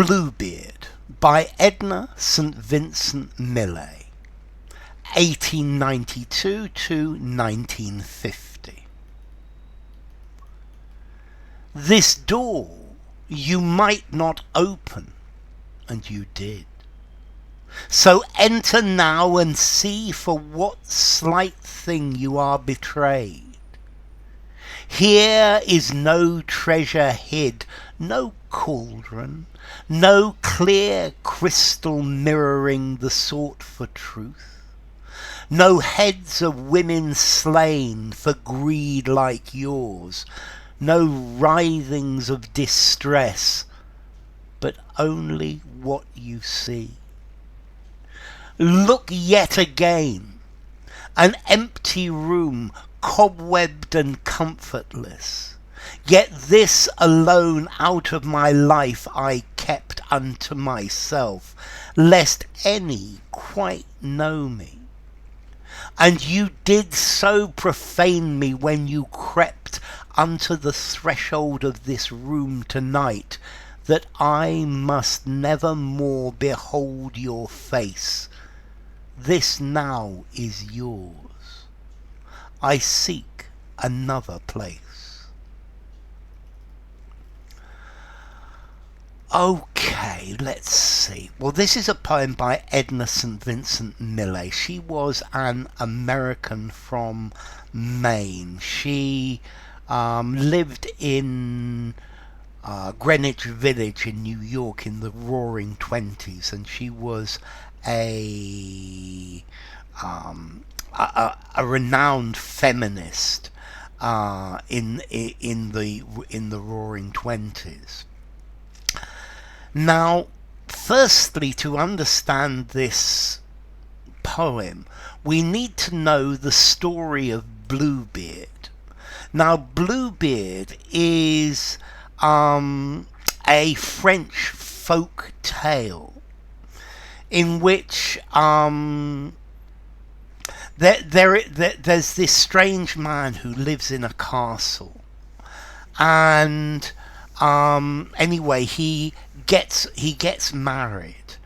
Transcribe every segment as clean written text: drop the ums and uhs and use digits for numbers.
Bluebeard by Edna St. Vincent Millay, 1892 to 1950. This door you might not open, and you did. So enter now and see for what slight thing you are betrayed. Here is no treasure hid, no cauldron, no clear crystal mirroring the sought for truth, no heads of women slain for greed like yours, no writhings of distress, but only what you see. Look yet again, an empty room, cobwebbed and comfortless. Yet this alone out of my life I kept unto myself, lest any quite know me. And you did so profane me when you crept unto the threshold of this room tonight, that I must never more behold your face. This now is yours. I seek another place. Okay, let's see. Well, this is a poem by Edna St. Vincent Millay. She was an American from Maine. She lived in Greenwich Village in New York in the Roaring '20s, and she was a renowned feminist in the Roaring '20s. Now, firstly, to understand this poem, we need to know the story of Bluebeard. Now, Bluebeard is a French folk tale in which there's this strange man who lives in a castle, and anyway, he gets married,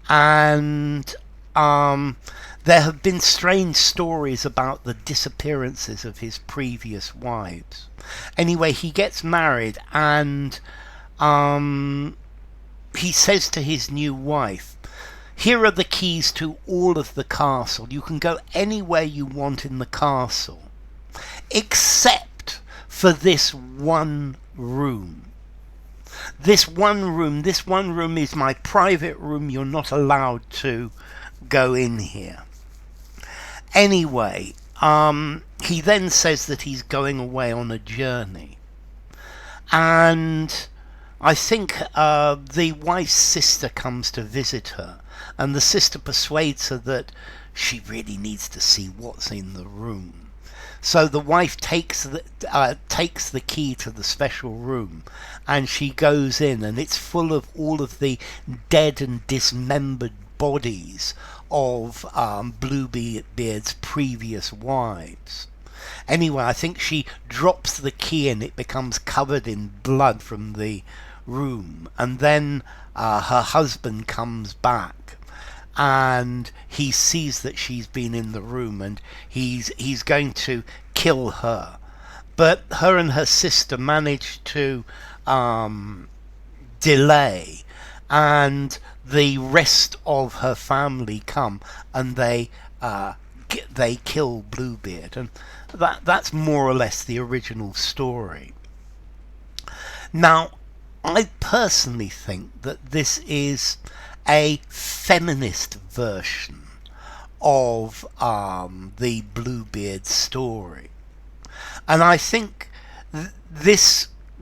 and there have been strange stories about the disappearances of his previous wives. Anyway, he gets married, and he says to his new wife, "Here are the keys to all of the castle. You can go anywhere you want in the castle, except for this one room. This one room is my private room. You're not allowed to go in here." Anyway, he then says that he's going away on a journey. And I think the wife's sister comes to visit her, and the sister persuades her that she really needs to see what's in the room. So the wife takes the key to the special room, and she goes in, and it's full of all of the dead and dismembered bodies of Bluebeard's previous wives. Anyway, I think she drops the key and it becomes covered in blood from the room, and then her husband comes back, and he sees that she's been in the room, and he's going to kill her, but her and her sister manage to delay, and the rest of her family come, and they kill Bluebeard, and that's more or less the original story. Now, I personally think that this is a feminist version of the Bluebeard story, and I think the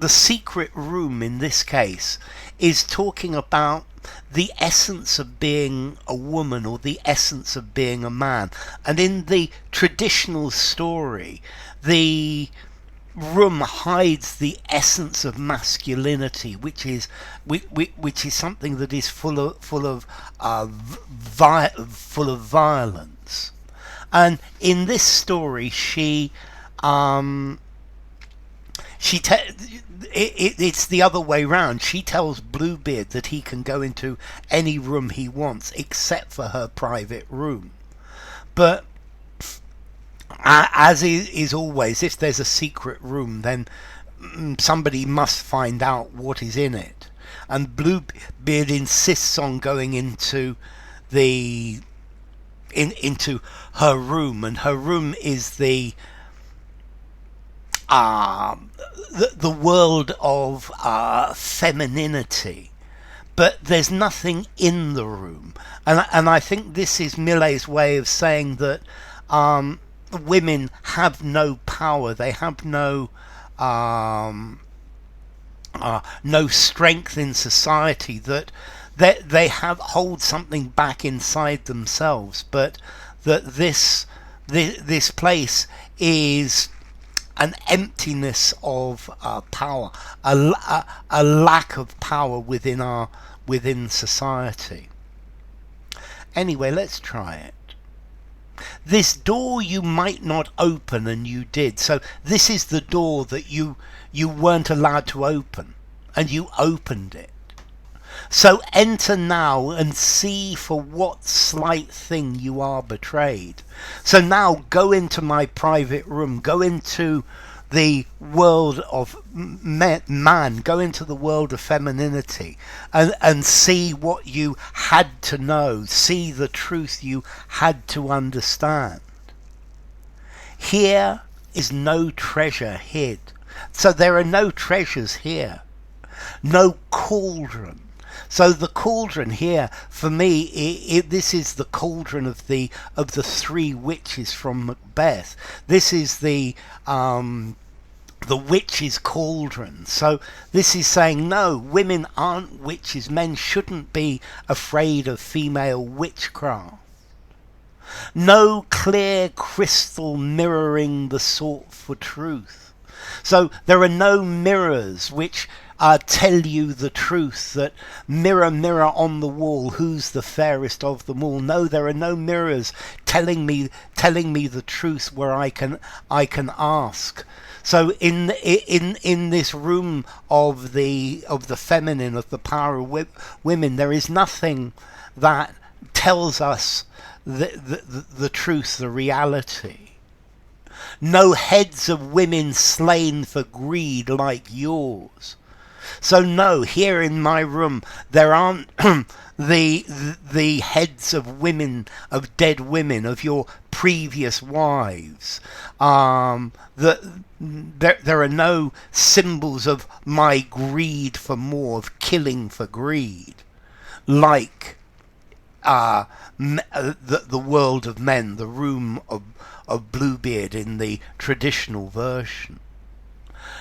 secret room in this case is talking about the essence of being a woman, or the essence of being a man. And in the traditional story, the room hides the essence of masculinity, which is something that is full of violence. And in this story, it's the other way round. She tells Bluebeard that he can go into any room he wants except for her private room. But as is always, if there's a secret room, then somebody must find out what is in it. And Bluebeard insists on going into into her room, and her room is the world of femininity. But there's nothing in the room, and I think this is Millay's way of saying that women have no power. They have no strength in society. That they hold something back inside themselves, but that this place is an emptiness of power, a lack of power within society. Anyway, let's try it. This door you might not open, and you did. So this is the door that you weren't allowed to open, and you opened it. So enter now and see for what slight thing you are betrayed. So now go into my private room, go into the world of man, go into the world of femininity, and see what you had to know, see the truth you had to understand. Here is no treasure hid. So there are no treasures here. No cauldron. So the cauldron here, for me, this is the cauldron of the three witches from Macbeth. This is the witch's cauldron. So this is saying, no, women aren't witches. Men shouldn't be afraid of female witchcraft. No clear crystal mirroring the sought for truth. So there are no mirrors which tell you the truth, that mirror, mirror on the wall, who's the fairest of them all. No, there are no mirrors telling me the truth where I can ask. So in this room of the feminine, of the power of women, there is nothing that tells us the truth, the reality. No heads of women slain for greed like yours. So no, here in my room there aren't the heads of women, of dead women, of your previous wives. There are no symbols of my greed for more, of killing for greed, like the world of men, the room of Bluebeard in the traditional version.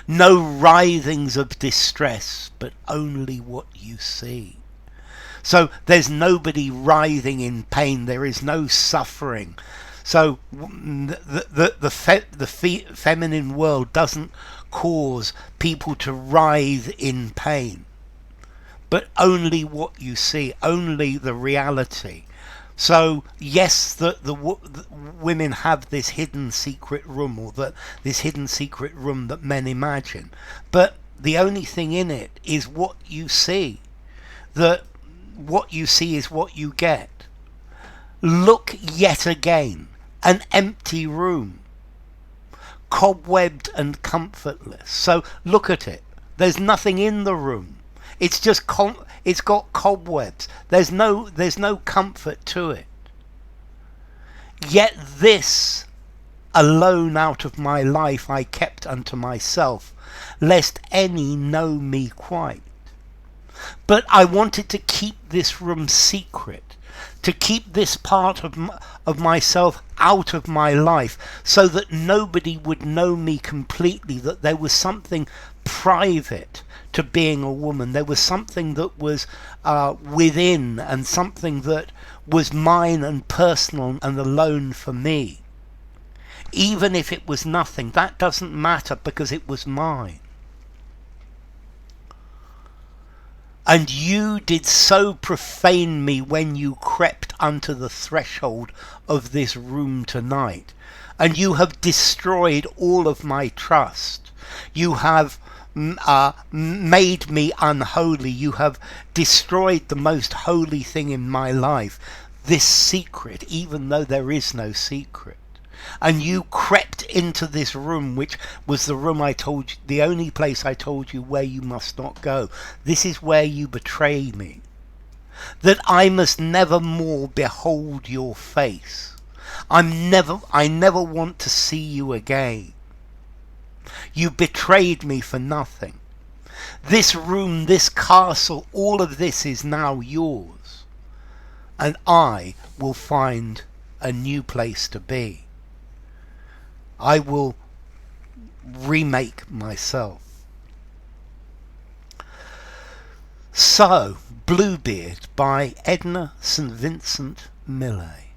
No writhings of distress, but only what you see. So there's nobody writhing in pain. There is no suffering. So the feminine world doesn't cause people to writhe in pain, but only what you see, only the reality. So yes, the women have this hidden secret room, or this hidden secret room that men imagine, but the only thing in it is what you see. That what you see is what you get. Look yet again, an empty room, cobwebbed and comfortless. So look at it. There's nothing in the room. It's just it's got cobwebs. There's no comfort to it. Yet this alone out of my life I kept unto myself, lest any know me quite. But I wanted to keep this room secret, to keep this part of myself out of my life, so that nobody would know me completely, that there was something private to being a woman. There was something that was within, and something that was mine and personal and alone for me. Even if it was nothing, that doesn't matter, because it was mine. And you did so profane me when you crept unto the threshold of this room tonight. And you have destroyed all of my trust. You have made me unholy. You have destroyed the most holy thing in my life, this secret, even though there is no secret. And you crept into this room, which was the room I told you, the only place I told you where you must not go. This is where you betray me, that I must never more behold your face. I never want to see you again. You betrayed me for nothing. This room, this castle, all of this is now yours, and I will find a new place to be. I will remake myself. So, Bluebeard by Edna St. Vincent Millay.